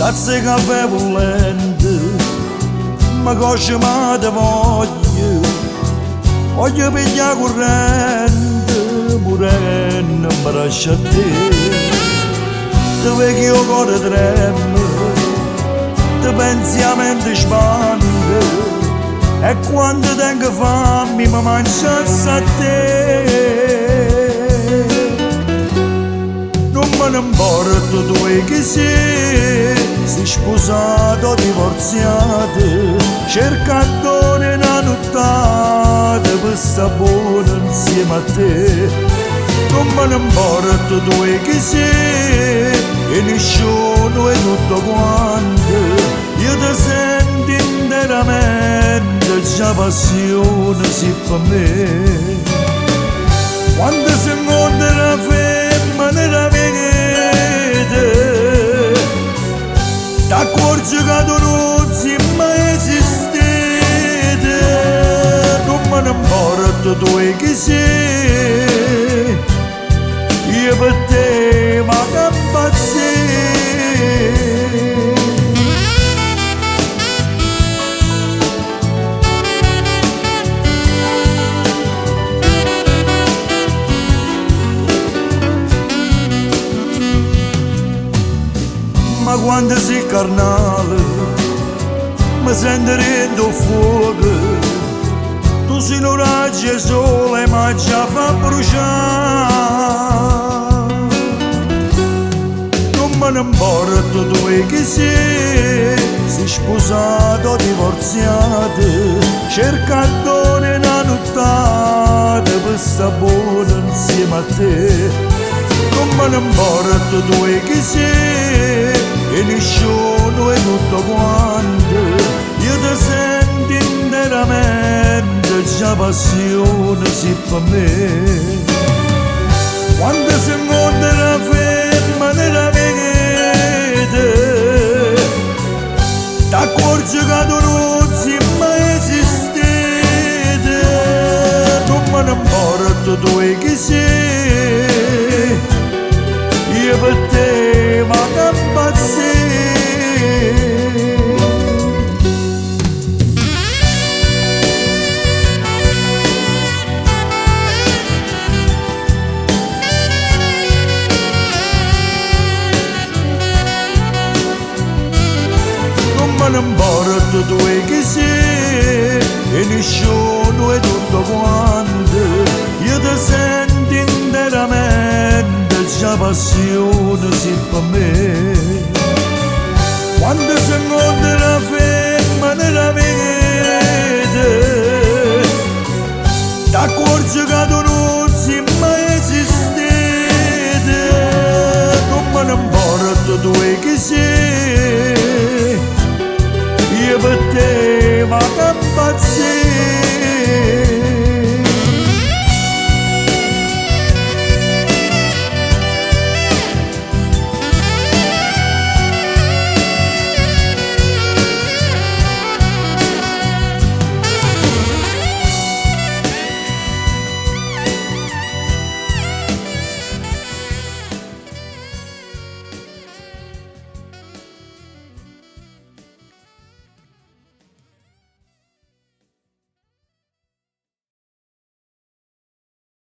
tazze caffè volente, ma cosce ma te voglio pigliare corrente, morendo mi lascia a te vedi che io cuore trema, te pensi a mente spande, e quando tengo fame mi mangiassi a te. Non me ne importa tu che sei sposato o divorziato, cercando una nottata per sta buona insieme a te. Non me ne importa tu che sei, e nessuno è tutto quanto, io ti sento interamente, già passione si per me. Quando si incontra la femmina vede, t'accorgi che tu non sei mai esistite. Non me ne importa tu che sei, io per te ma che impazzire. Ma quando sei carnale mi sento rendo fuoco, tu sei un raggio sole ma già fa bruciare. Non me ne importa tu che sei sposato o divorziato, cercando una nottata per sta buona insieme a te. Non me ne importa tu che sei, e nessuno è tutto quanto, io ti sento interamente, già passione si per me. Quando si incontra la femmina vede, t'accorgi che tu non sei mai esistite. Non me ne importa tu che sei, io per te ma che impazzire. Non me ne importa tu che sei, e nessuno è tutto quanto, io ti sento interamente, già passione si per me. Quando si